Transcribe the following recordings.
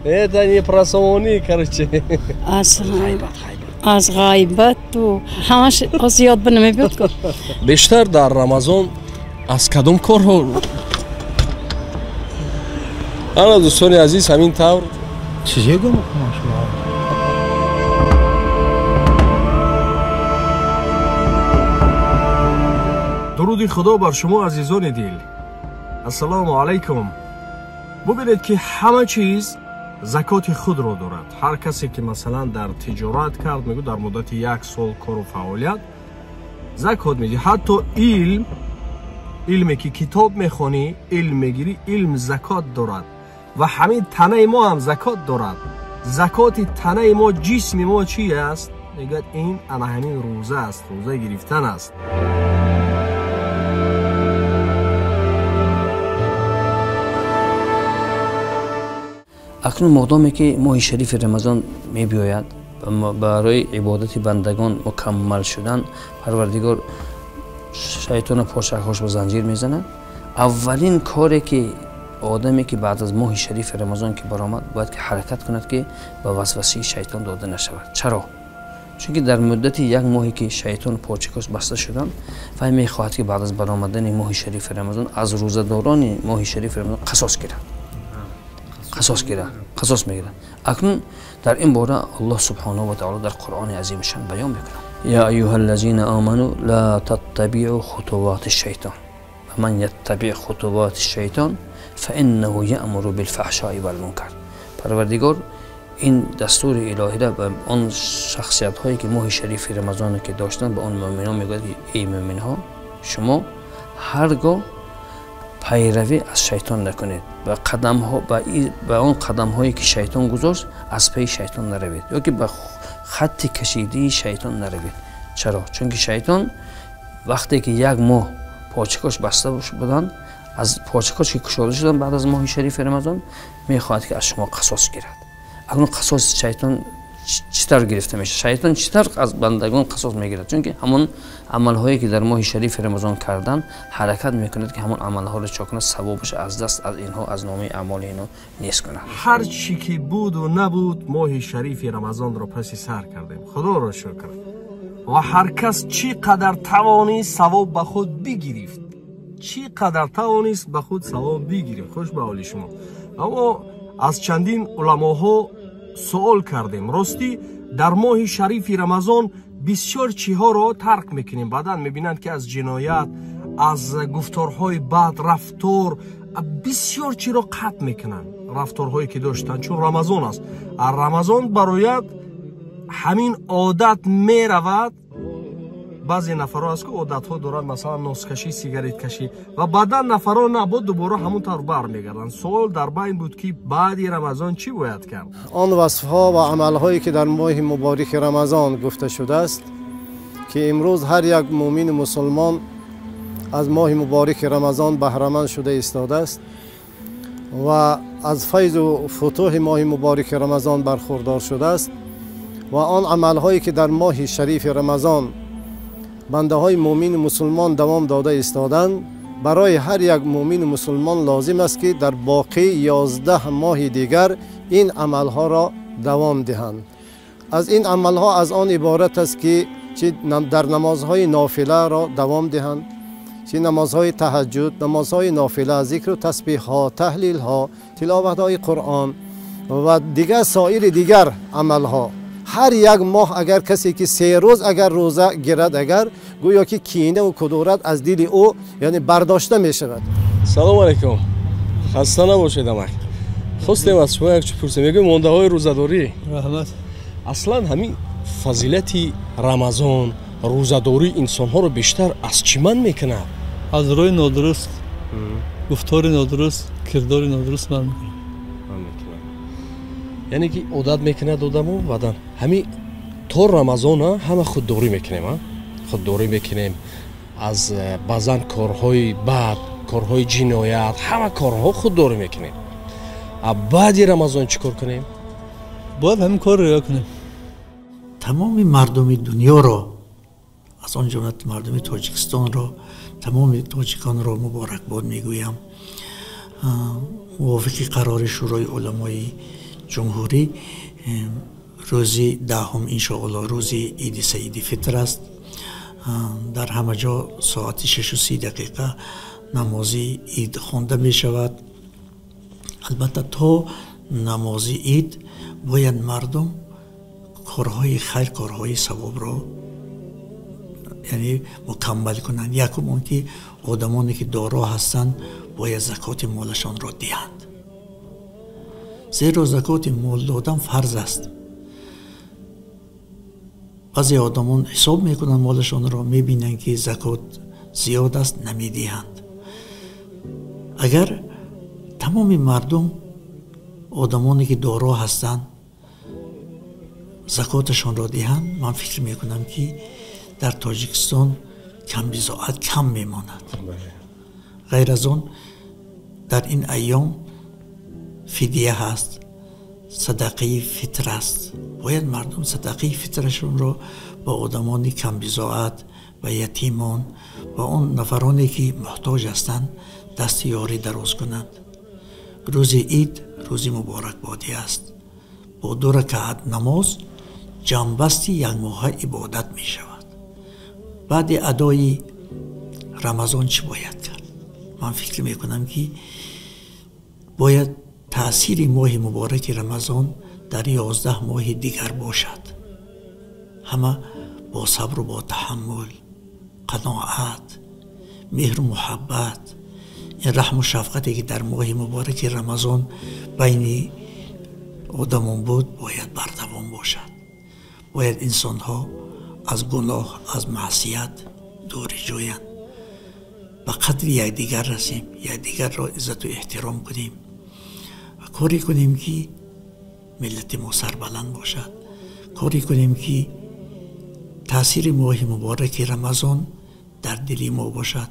Это не про самони, короче. از غیبت و همش زیاد بنمی بیاد کن. بیشتر در رمضان از کدام کارها؟ آن دوستان عزیز همین طور چیزی گم کنم شما. درود خدا بر شما عزیزان دل. السلام علیکم. ببینید که همه چیز زکات خود را دارد. هر کسی که مثلا در تجارت کرد میگه در مدت 1 سال کار و فعالیت زکات میده. حتی علمی که کتاب میخونی، علم میگیری، علم زکات دارد و همین تنه ما هم زکات دارد. زکات تنه ما، جسم ما چی است؟ میگه این انا همین روزه است، روزه گرفتن است. اکنون مقدامی که ماه شریف رمضان می بیاید برای عبادت بندگان مکمل شدن، پروردگار شیطان پاشک‌هاش به زنجیر میزند. اولین کاری که آدمی که بعد از ماه شریف رمضان که برآمد باید که حرکت کند که به وسوسه شیطان داده نشود. چرا؟ چون که در مدت 1 ماهی که شیطان پاچکاش بسته شدن و میخواهد که بعد از برآمدن ماه شریف رمضان از روزه‌داران ماه شریف رمضان قصاص میگیرند. اکنون در این باره الله سبحانه و تعالی در قرآن عظیم شان بیان میکنه: یا ایها الذین آمنوا لا تتبعوا خطوات الشیطان و من یتبع خطوات الشیطان فانه یأمر بالفحشاء والمنکر. پروردگار این دستور الهی را به آن شخصیت هایی که ماه شریف رمضان که داشتن به آن مؤمنان میگوید: ای مؤمن ها، شما هرگاه پیروی از شیطان نکنید و به آن قدم هایی که شیطان گذاشت از پی شیطان نروید یا که به خط کشیده شیطان نروید. چرا؟ چون که شیطان وقتی که 1 ماه پاچکاش بسته بودن، از پاچکاش که کشاده شدن بعد از ماه شریف رمضان میخواهد که از شما قصاص گیرد. اگر قصاص شیطان چطور گرفته میشه؟ شیطان چطور از بندگان قصاص میگیرد؟ چون که همون عملهایی که در ماه شریف رمضان کردن حرکت میکند که همون عملها رو چاکنه ثوابش از دست از اینها از نامه اعمال اینها نیست کنه. هر چی که بود و نبود ماه شریف رمضان رو پس سر کردیم، خدا را شکر. و هر کس چی قدر توانست ثواب به خود بگیرید، چی قدر توانست به خود ثواب بگیرید. خوش به حال شما. اما از چندین علماها سوال کردیم. راستی در ماه شریف رمضان بسیار چیها را ترک میکنیم. بعدا میبینند که از جنایت، از گفتارهای بد، رفتار، بسیار چی را قطع میکنن، رفتارهایی که داشتن، چون رمضان است. از رمضان برایت همین عادت میرود. بعضی نفرها هست که عادت ها دارن، مثلا نوسکشی، سیگاریت کشی، و بعدا نفرها نبود دوباره همون طور برمیگردن. سوال در بین بود که بعد رمضان چی باید کرد؟ آن وصف ها و عمل هایی که در ماه مبارک رمضان گفته شده است که امروز هر یک مؤمن مسلمان از ماه مبارک رمضان بهره‌مند شده ایستاده است و از فیض و فتوح ماه مبارک رمضان برخوردار شده است. و آن عمل هایی که در ماه شریف رمضان بنده های مؤمن مسلمان دوام داده ایستادند، برای هر یک مؤمن مسلمان لازم است که در باقی 11 ماه دیگر این عمل ها را دوام دهند. از این عمل ها از آن عبارت است که در نمازهای نافله را دوام دهند، چه نمازهای تهجد، نمازهای نافله، ذکر و تسبیح ها، تهلیل ها، تلاوت های قرآن و دیگر عمل ها. هر 1 ماه اگر کسی که 3 روز اگر روزه گیرد، اگر گویا که کینه و کدورت از دل او یعنی برداشته می شود. سلام علیکم. خسته نباشید. امک خواستیم از شما یک چیز پرسیم. میگم مانده های روزه‌داری رحمت اصلا همین فضیلت رمضان، روزه‌داری انسان ها رو بیشتر از چی من میکنه؟ از روی نادرست، گفتار نادرست، کردار نادرست من میکنه. یعنی که عادت میکنه آدمو بعدن همین تا رمضان همه خودداری میکنیم، خودداری میکنیم از بعضن کارهای بد، کارهای جنایت، همه کارها خودداری میکنیم. بعد رمضان چیکار کنیم؟ باید همین کار رعایت کنیم. تمام مردم دنیا را، از آن جمله مردم تاجیکستان را، تمام تاجیکان را مبارکباد میگویم. موافق قرار شورای علمای جمهوری روزی دهم انشاءالله روزی عید سعید فطر است. در همه جا ساعت 6:30 نمازی عید خوانده می شود. البته تا نمازی عید باید مردم کارهای خیر، کارهای ثواب را یعنی مکمل کنند. یکم اون که آدمانی که دارا هستند باید زکات مالشان را دهند، زیرا زکات مال دادن فرض است. بعضی آدمان حساب میکنن مالشان را، میبینن که زکات زیاد است نمیدهند. اگر تمام مردم آدمانی که دارا هستند زکاتشان را دهند، من فکر میکنم که در تاجیکستان کم بضاعت کم میماند. غیر از اون در این ایام فدیه هست، صدقه فطر است. باید مردم صدقه فطرشون را با آدمانی کم بضاعت و یتیمان و اون نفرانی که محتاج هستند دست یاری دراز کنند. روز عید روز مبارک بادی است. با 2 رکعت نماز جنبستی 1 ماه عبادت می شود. بعد ادای رمضان چی باید کرد؟ من فکر می کنم که باید تأثیر ماه مبارک رمضان در 11 ماه دیگر باشد. همه با صبر و با تحمل، قناعت، مهر و محبت، این رحم و شفقتی که در ماه مبارک رمضان بین آدمان بود باید بردوام باشد. باید انسان ها از گناه، از معصیت دوری جویند. به قدر یکدیگر رسیم، یکدیگر را عزت و احترام کنیم و کاری کنیم که ملت ما سربلند باشد. کاری کنیم که تأثیر ماه مبارک رمضان در دل ما باشد.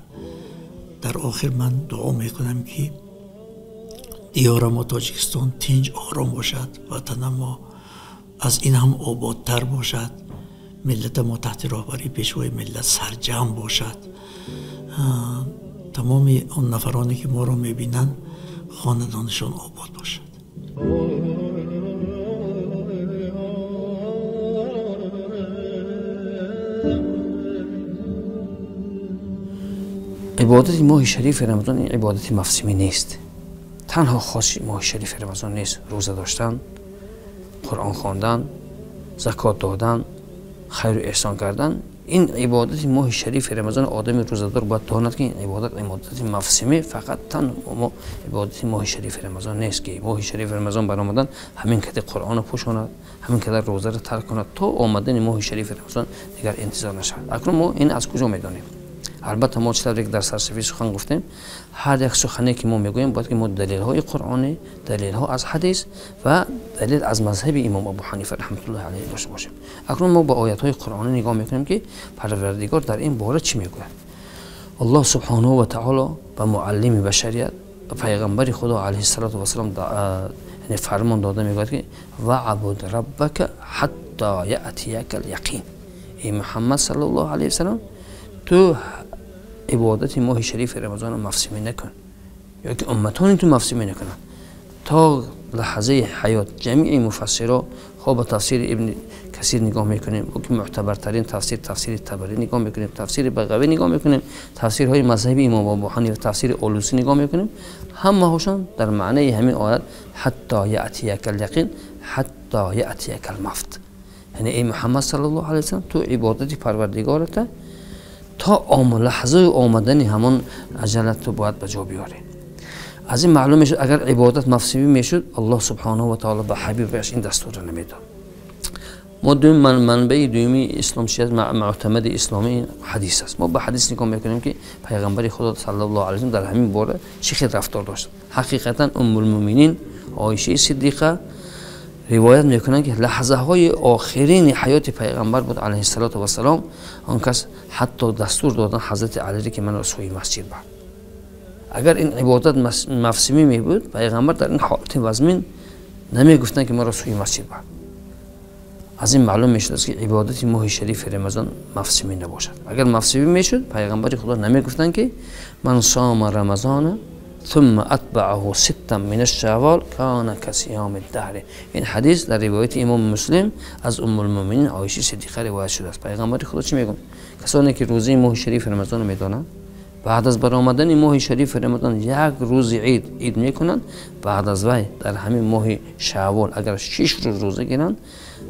در آخر من دعا میکنم که دیار ما تاجیکستان تنج آرام باشد، وطن ما از این هم آبادتر باشد، ملت ما تحت راهبری پیشوای ملت سرجم باشد. تمام اون نفرانی که ما را میبینن خاندانشان آباد باشد. عبادت ماه شریف رمضان این عبادت مفصومی نیست. تنها خاص ماه شریف رمضان نیست. روزه داشتن، قرآن خواندن، زکات دادن، خیر و احسان کردن، این عبادت ماه شریف رمضان آدم روزه‌دار باید داند که این عبادت مفصومی فقط تنها عبادت ماه شریف رمضان نیست که ماه شریف رمضان برآمدن همین که قرآن پوشاند، همین که روزه را ترک کند تا آمدن ماه شریف رمضان دیگر انتظار نشود. اکنون ما این از کجا میدانیم؟ البته ما چطور یک در سرسفی سخن گفتیم، هر یک سخنی که ما میگوییم باید که ما دلیل های قرآنی، دلیل ها از حدیث و دلیل از مذهب امام ابو حنیفه رحمت الله علیه داشته باشیم. اکنون ما با آیات های قرآنی نگاه میکنیم که پروردگار در این باره چی میگوید. الله سبحانه و تعالی به معلم بشریت و پیغمبر خدا علیه السلام یعنی فرمان داده میگوید که وعبد ربک حتی یأتیک الیقین. ای محمد صلی الله علیه و سلم تو عبادت ماه شریف رمضان مفصومی نکن، یا که امتان تو مفصومی نکنن تا لحظه حیات. جمیع مفسرها خوب تفسیر ابن کثیر نگاه میکنیم و که معتبرترین تفسیر طبری نگاه میکنیم، تفسیر بغوی نگاه میکنیم، تفسیرهای مذهبی امام ابو حنیفه، تفسیر علوسی نگاه میکنیم، همه هاشون در معنی همین آیت حتی یأتیک الیقین، حتی یأتیک الموت. یعنی ای محمد صلی الله علیه و سلم تو عبادت پروردگارت تا لحظه آمدن همان اجلت تو باید به جا بیاری. از این معلوم میشد اگر عبادت مفصومی میشد الله سبحانه و تعالی به حبیبش این دستور را نمیداد. ما منبع دومی اسلامشیت معتمد اسلامی حدیث است. ما به حدیث نگاه میکنیم که پیغمبر خدا صلی الله علیه و در همین باره چه رفتار داشت. حقیقتا ام المؤمنین عایشه صدیقه روایت میکنن که لحظه های آخرین حیات پیغمبر بود علیه السلام. آن کس حتی دستور دادن حضرت علی که من را سوی مسجد برد. اگر این عبادت مفصومی می بود پیغمبر در این حالت وزمین نمی گفتن که ما را سوی مسجد برد. از این معلوم می شد که عبادت ماه شریف رمضان مفصومی نباشد. اگر مفصومی می شد پیغمبر خدا نمی گفتن که من صام رمضان ثم أتبعه ستا من الشوال كان كصيام الدهر. این حدیث در روایت امام مسلم از ام المؤمنین عایشه صدیقه روایت شده است. پیغمبر خدا چی میگن؟ کسانی که روزه ماه شریف رمضان میدونن بعد از برآمدن ماه شریف رمضان یک روز عید میکنن، بعد از وی در همین ماه شوال اگر 6 روز روزه گیرن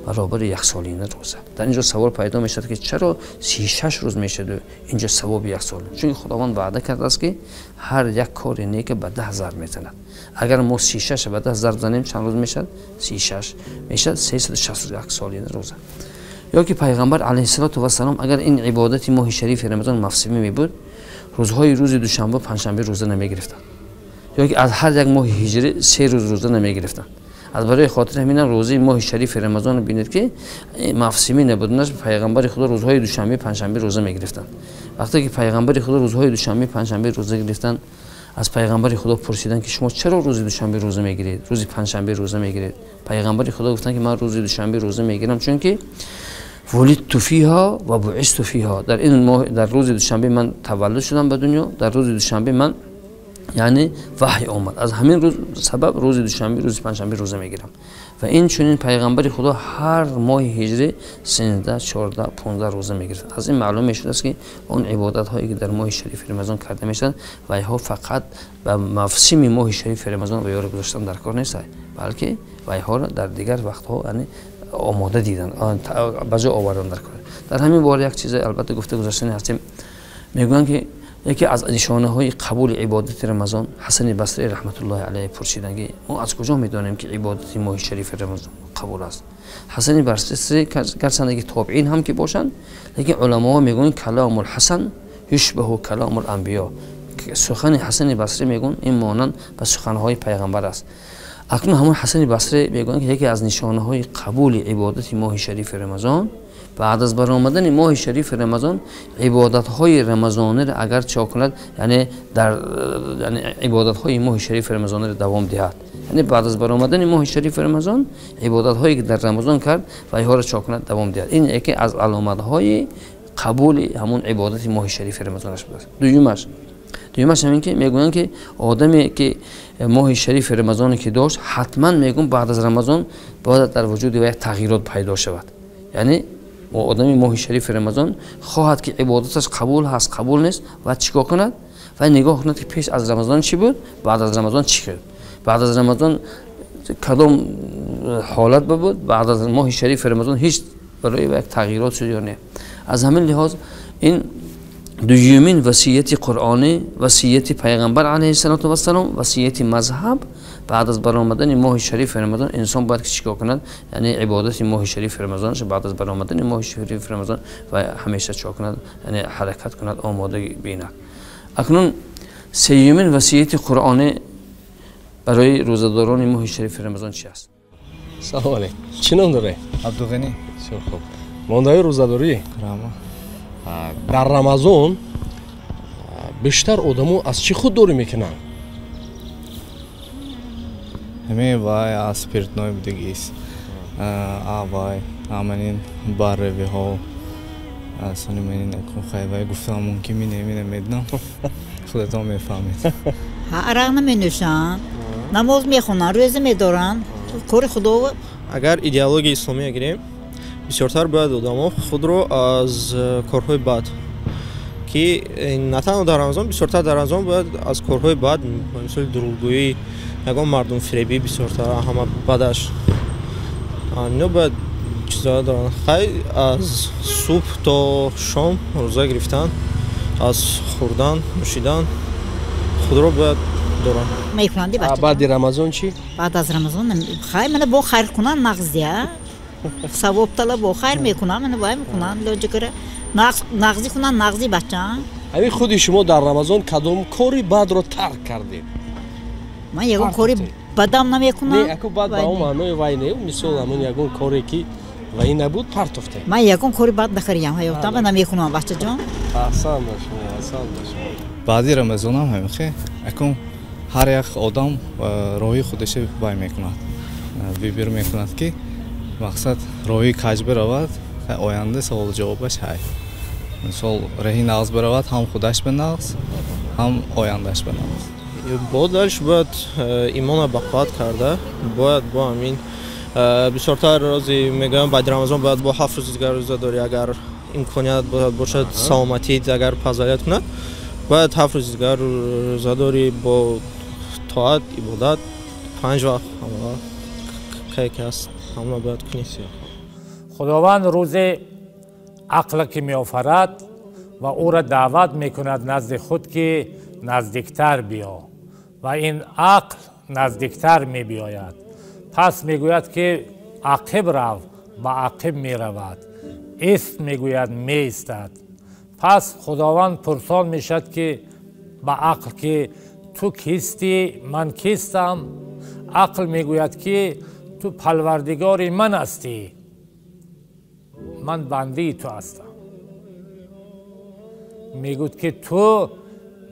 برابر یک سالینه روزه. در اینجا سوال پیدا میشد که چرا 36 روز میشه اینجا ثواب یک سال؟ چون خداوند وعده کرده است که هر یک کار نیک به 10,000 میزند. اگر ما 36 به 10,000 بزنیم چند روز میشه؟ 36 میشه 361 سالینه روزه. یا که پیغمبر علیه السلام اگر این عبادت ماه شریف رمضان موسمی می بود، روزهای روز دوشنبه پنجشنبه روزه نمی گرفتن، یا که از هر یک ماه هجری 3 روز روزه نمی گرفتن. از برای خاطر همین روزه ماه شریف رمضان ببینید که موسمی نبودنش، پیغمبر خدا روزهای دوشنبه پنجشنبه روزه می گرفتن. وقتی که پیغمبر خدا روزهای دوشنبه پنجشنبه روزه گرفتن، از پیغمبر خدا پرسیدن که شما چرا روز دوشنبه روزه میگیرید، روز پنجشنبه روزه میگیرید؟ پیغمبر خدا گفتن که من روز دوشنبه روزه میگیرم چون که ولدت فیها و بعثت فیها. در این در روز دوشنبه من تولد شدم به دنیا، در روز دوشنبه من یعنی وحی آمد، از همین روز سبب روز دوشنبه روز پنجشنبه روزه میگیرم. و این چنین پیغمبر خدا هر ماه هجری 13 14 15 روزه میگیرد. از این معلوم میشد است که اون عبادت هایی که در ماه شریف رمضان کرده میشن و اینها فقط به موسم ماه شریف رمضان و یار گذاشتن در کار نیست، بلکه و اینها در دیگر وقت ها یعنی آماده دیدن بجا آوردن در کار. در همین باره یک چیز البته گفته گذاشتنی هستیم، میگن که یکی از نشانه های قبول عبادت رمضان، حسن بصری رحمت الله علیه پرسیدن که ما از کجا میدانیم که عبادت ماه شریف رمضان قبول است؟ حسن بصری گرچند که تابعین هم که باشند، لیکن علما میگن کلام الحسن یشبه کلام الانبیا، سخن حسن بصری میگن این مانند به سخنهای پیغمبر است. اکنون همون حسن بصری میگن که یکی از نشانه های قبول عبادت ماه شریف رمضان بعد از برآمدن ماه شریف رمضان عبادت های رمضانی را اگر چا کند، یعنی عبادت های ماه شریف رمضان را دوام دهد، یعنی بعد از برآمدن ماه شریف رمضان عبادت هایی که در رمضان کرد و اینها را چا کند دوام دهد. این یکی از علامت های قبول همون عبادت ماه شریف رمضان است. دویمش همین که میگویند که آدمی که ماه شریف رمضان که داشت حتما میگن بعد از رمضان باید در وجود وی تغییرات پیدا شود. یعنی آدمی ماه شریف رمضان خواهد که عبادتش قبول هست قبول نیست و چیکار کند و نگاه کند که پیش از رمضان چی بود، بعد از رمضان چی کرد، بعد از رمضان کدام حالت بود، بعد از ماه شریف رمضان هیچ برای یک تغییرات شد یا نه. از همین لحاظ این دویمین وصیت قرآنی، وصیت پیغمبر علیه السلام، وصیت مذهب بعد از برآمدن ماه شریف رمضان انسان باید که چیکار کند، یعنی عبادت ماه شریف رمضان بعد از برآمدن ماه شریف رمضان و همیشه چیکار کند، یعنی حرکت کند، آماده بیند. اکنون سیومین وصیت قرآنی برای روزه‌داران ماه شریف رمضان چی است؟ سلام علیکم. چی نام داره؟ عبدالغنی. بسیار خوب. ماندای روزه‌داری؟ راما. در رمضان بیشتر آدمو از چی خودداری میکنن؟ همه وای از спиртной بودگیست. وای همین باروی ها اصلا من نکن خیلی گفتم ممکن نمیدونم خودتون میفهمید. عرق نمینوشن، نماز میخونن، روزه میدارن، کار خدا. اگر ایدئولوژی اسلامی اگریم بسیارتر باید آدم‌ها خود رو از کارهای بد که نه تنها در رمضان، بسیارتر در رمضان باید از کارهای بد مثل دروغگویی، یگان مردم فریبی بسیارتر همه بدش اینا باید چیزا دارن. خیلی از صبح تا شام روزه گرفتن، از خوردن نوشیدن خود رو باید دارن. میکنند بچه. بعد رمضان چی؟ بعد از رمضان خیلی من با خیر کنن نغزیه ثواب طلب با خیر میکنن، من وای میکنن لوجیکره نغزی کنن، نغزی بچه. همین خودی شما در رمضان کدام کاری بد رو ترک کردید؟ من یگان کاری بدم نمیکنم. نه اکو بد با اون معنی وای نه، مثلا همون یگان کاری که وای نبود پرتفته. من یگان کاری بد نکردم، حیاتا من نمیکنم بچه جان. احسان شما، احسان شما. بعد رمضان هم همین اکو هر یک آدم راهی خودش وای میکند، ویبر میکند که مقصد راهی کج برود، آینده سوال جوابش های. مثال راهی نغز برود هم خودش به نغز هم آیندهش به نغز. بعدش باید ایمان به قوت کرده، باید با همین بسیارتر روزی میگم بعد رمضان باید با 7 روزگار روزه داری، اگر امکانیت باشد سلامتی اگر فضایت کند باید 7 روزگار روزه داری با طاعت عبادت 5 وقت که هست همه باید کنی. خداوند روز عقل که می آفرد و او را دعوت می کند نزد خود که نزدیکتر بیا و این عقل نزدیکتر می بیاید. پس می گوید که عقب رو و عقب می رود، ایست می گوید می ایستد. پس خداوند پرسان می شد که با عقل که تو کیستی من کیستم؟ عقل می گوید که تو پروردگار من هستی، من بنده تو هستم. میگوید که تو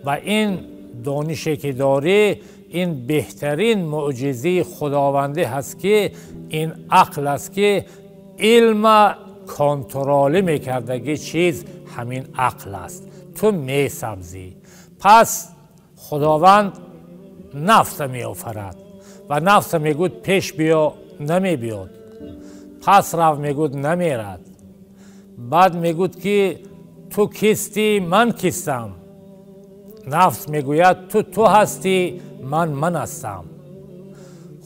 و این دانشی که داری این بهترین معجزه خداونده هست که این عقل است که علم کنترل میکردگی چیز همین عقل است، تو میسبزی. پس خداوند نفس می آفرد و نفس میگوید پیش بیا، نمی بیاد. پس رو میگوید نمیرد. بعد میگوید که تو کیستی من کیستم، نفس میگوید تو هستی من هستم.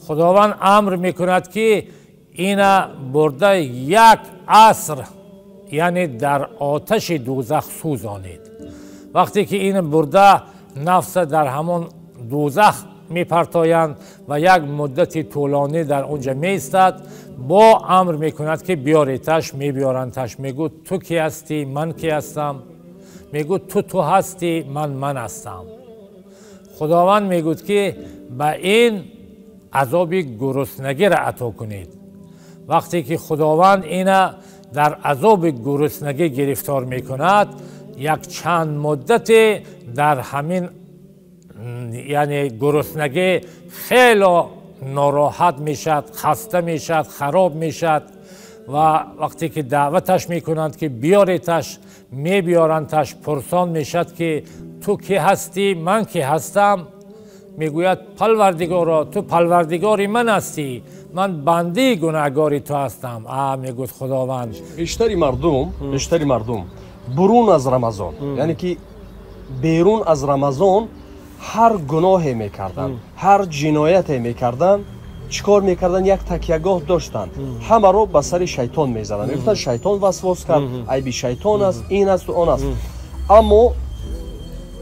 خداوند امر میکند که اینا برده یک عصر یعنی در آتش دوزخ سوزانید. وقتی که این برده نفس در همون دوزخ میپرتایند و یک مدت طولانی در اونجا میستد، با امر میکند که بیاریتش، میبیارندش. میگو تو کی هستی؟ من کی هستم؟ میگو تو هستی، من هستم. خداوند میگوید که به این عذاب گرسنگی را عطا کنید. وقتی که خداوند اینا در عذاب گرسنگی گرفتار میکند، یک چند مدت در همین یعنی گرسنگی خیلی ناراحت میشد، خسته میشد، خراب میشد و وقتی که دعوتش میکنند که بیاریتش، میبیارندش. پرسان میشد که تو کی هستی؟ من کی هستم؟ میگوید پروردگارا، تو پروردگاری من هستی، من بنده گناهگاری تو هستم. میگوید خداوند بیشتری مردم برون از رمضان یعنی که بیرون از رمضان هر گناهی میکردن، هر جنایتی میکردن، چیکار میکردن؟ یک تکیهگاه داشتن، همه رو به سر شیطان میزدن. میگفتن شیطان وسواس کرد، عیب شیطان است، این است و آن است. اما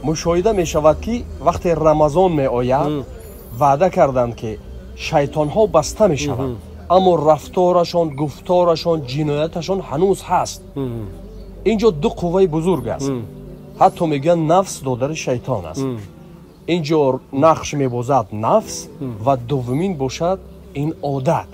مشاهده میشود که وقتی رمضان میآید وعده کردند که شیطان ها بسته میشوند، اما رفتارشان، گفتارشان، جنایتشان هنوز هست. اینجا دو قوه بزرگ است. حتی میگن نفس دادر شیطان است. اینجا نقش میبازد نفس و دومین باشد این عادت.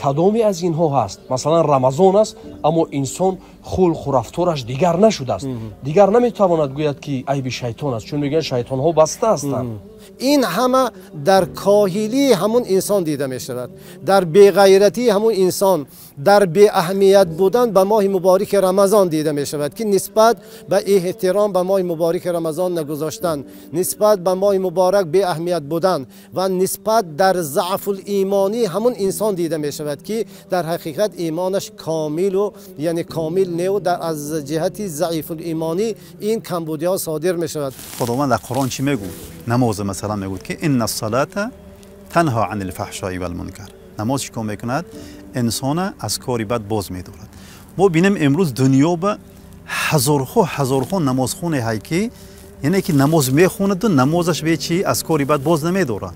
کدامی از اینها هست؟ مثلا رمضان است اما انسان خلق و رفتارش دیگر نشده است، دیگر نمیتواند گوید که عیب شیطان است، چون میگن شیطان ها بسته هستند. این همه در کاهلی همون انسان دیده می شود، در بی‌غیرتی همون انسان، در بی اهمیت بودن به ماه مبارک رمضان دیده می شود که نسبت به احترام به ماه مبارک رمضان نگذاشتن، نسبت به ماه مبارک بی اهمیت بودن و نسبت در ضعف الایمانی همون انسان دیده می شود که در حقیقت ایمانش کامل و یعنی کامل نه و در از جهت ضعیف الایمانی این کمبودی ها صادر می شود. خداوند در قرآن چی میگه؟ نماز مثلا میگوید که ان الصلاه تنها عن الفحشاء والمنکر. نماز چیکار میکند؟ انسان از کاری بد باز میدارد. ما بینیم امروز دنیا به هزارها نمازخونه هایی که یعنی که نماز میخوند و نمازش به چی از کاری بد باز نمیدارد.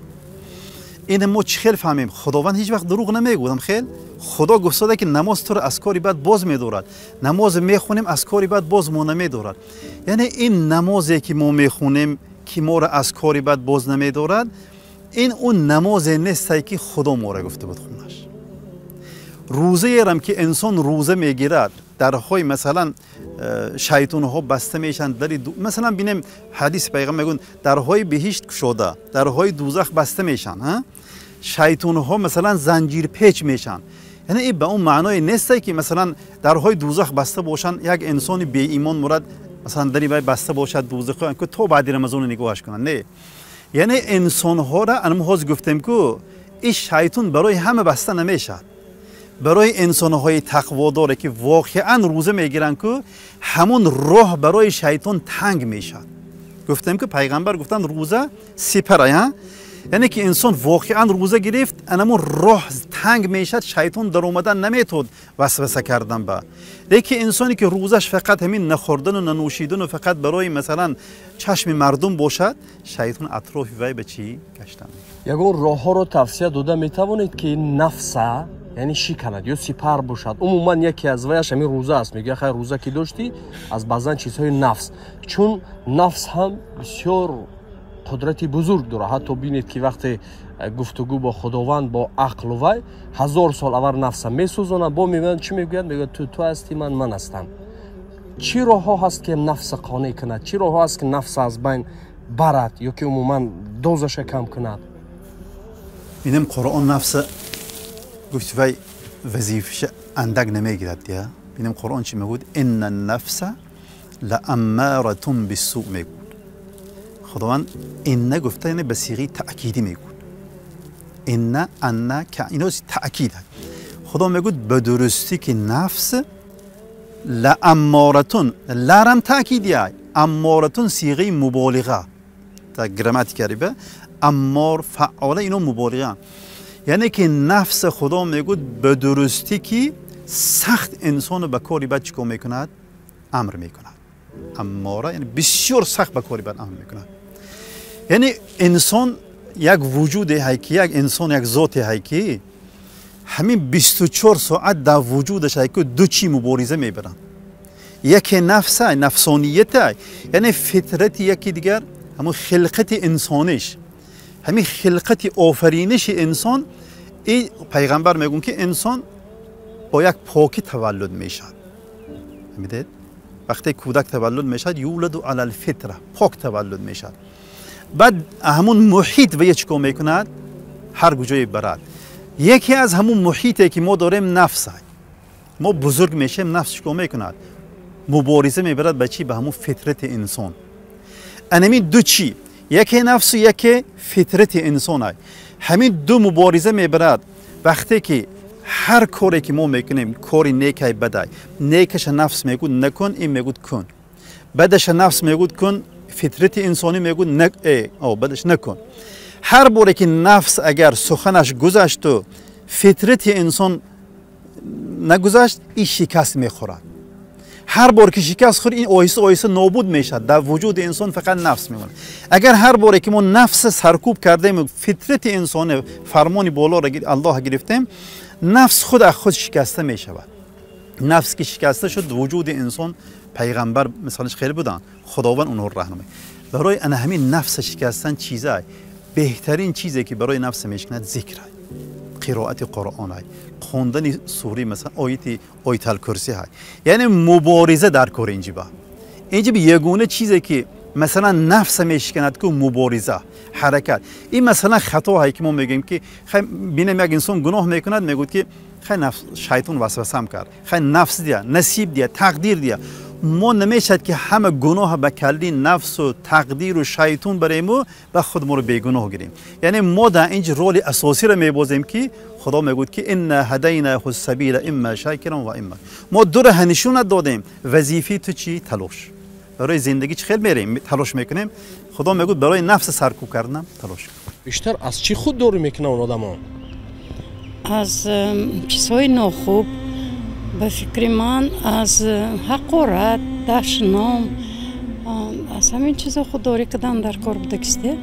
این ما چه خیلی فهمیم؟ خداوند هیچ وقت دروغ نمیگه. خیلی خدا گفته که نماز تو رو از کاری بد باز میدارد. نماز میخونیم از کاری بد باز ما نمیدارد. یعنی این نمازی که ما میخونیم که ما را از کاری بد باز نمیدارد، این اون نماز نیست که خدا ما را گفته بود خونش. روزه هم که انسان روزه میگیرد، درهای مثلا شیطان ها بسته میشن، مثلا بینیم حدیث پیغمبر میگن درهای بهشت گشوده، درهای دوزخ بسته میشن، شیطان ها مثلا زنجیر پیچ میشن. یعنی این به اون معنای نیست که مثلا درهای دوزخ بسته باشن، یک انسان بی ایمان مراد مثلا دری بسته باشد دوزخ که تو بعد رمضان نگاهش کنن. نه، یعنی انسان ها را انموز گفتیم که این شیطان برای همه بسته نمیشد. برای انسان های تقواداره که واقعا روزه میگیرن که همون راه برای شیطان تنگ میشد. گفتیم که پیغمبر گفتن روزه سپره، یعنی که انسان واقعا روزه گرفت انمون راه تنگ میشد، شیطان در اومدن نمیتود وسوسه کردن با. لیکن انسانی که روزش فقط همین نخوردن و ننوشیدن و فقط برای مثلا چشم مردم باشد، شیطان اطراف وی به چی گشتن. یگون راه ها رو توصیه داده میتوانید که نفس یعنی چی کند یا سپر باشد. عموما یکی از ویش همین روزه است. میگه خیر روزه که داشتی از بعضن چیزهای نفس، چون نفس هم بسیار قدرتی بزرگ داره. حتی بینید که وقتی گفتگو با خداوند با عقل و وی 1000 سال اول نفس میسوزونه، با میگن چی میگوید؟ میگه تو هستی من هستم. چی راه ها هست که نفس قانع کند؟ چی راه ها هست که نفس از بین برد یا که عموما دوزش کم کند؟ بینم قرآن نفس گفت وی وظیفش اندک نمیگیرد دیا. بینم قرآن چی میگوید؟ ان النفس لاماره بالسوء میگوید. خداوند این نگفته، یعنی به صیغه تأکیدی میگوید. ان که اینو تأکید هست. خدا میگوید به درستی که نفس لامارتون، لرم تأکیدی هست، امارتون صیغه مبالغه تا گراماتیکاری به امار فعاله اینو مبالغه، یعنی که نفس خدا میگوید به درستی که سخت انسان به کاری بد چیکار میکند؟ امر میکند. اماره یعنی بسیار سخت به کاری بد امر میکند. یعنی انسان یک وجود هایی که یک انسان یک ذات هایی که همین 24 ساعت در وجودش هایی که دو چی مبارزه میبرن. یکی نفس های، نفسانیت های، یعنی فطرت، یکی دیگر همون خلقت انسانش، همین خلقت آفرینش انسان. این پیغمبر میگون که انسان با یک پاکی تولد میشد. میدید؟ وقتی کودک تولد میشد یولد علی الفطره، پاک تولد میشد. بعد همون محیط و چیکار میکند؟ هر کجای برد. یکی از همون محیطی که ما داریم نفس های. ما بزرگ میشیم، نفس چیکار میکند؟ مبارزه میبرد به چی؟ به همون فطرت انسان. انمی دو چی؟ یکی نفس و یکی فطرت انسان های. همین دو مبارزه میبرد. وقتی که هر کاری که ما میکنیم، کاری نیکی بدای، نیکش نفس میگود نکن، این میگود کن. بدش نفس میگود کن، فطرت انسانی میگود بدش نکن. هر باره که نفس اگر سخنش گذشت و فطرت انسان نگذشت، این شکست میخورد. هر بار که شکست خورد، این آیسته آیسته نابود میشد. در وجود انسان فقط نفس میمونه. اگر هر باره که ما نفس سرکوب کردیم، فطرت انسان فرمان بالا را الله گرفتیم، نفس خود از خود شکسته می شود. نفس که شکسته شد، وجود انسان پیغمبر مثالش خیلی بودن، خداوند اونها راهنمایی. برای ان همین نفس شکستن چیزای بهترین چیزی که برای نفس میشکند ذکر، قرائت قرآن، خواندن سوره مثلا آیت الکرسی های. یعنی مبارزه در کار اینجا به یگونه چیزی که مثلا نفس میشکند که مبارزه، حرکت. این مثلا خطا هایی که ما میگیم که بینم یک انسان گناه میکند، میگوید که خیلی نفس شیطان وسوسه کرد، خیلی نفس دیا، نصیب دیا، تقدیر دیا. ما نمیشد که همه گناه به کلی نفس و تقدیر و شیطان بریم و خود ما رو بیگناه گیریم. یعنی ما در اینجا رول اساسی را میبازیم که خدا میگوید که ان هدینا السبیل اما شاکرا و اما. ما دو راه نشون دادیم. وظیفه تو چی؟ تلاش. برای زندگی چه خیلی میریم تلاش میکنیم. خدا میگوید برای نفس سرکوب کردن تلاش کن. بیشتر از چی خود دوری میکنه اون آدما؟ از چیزهای ناخوب. به فکر من از حقارت، دشنام، از همین چیزا خودداری کردن در کار بودکسته.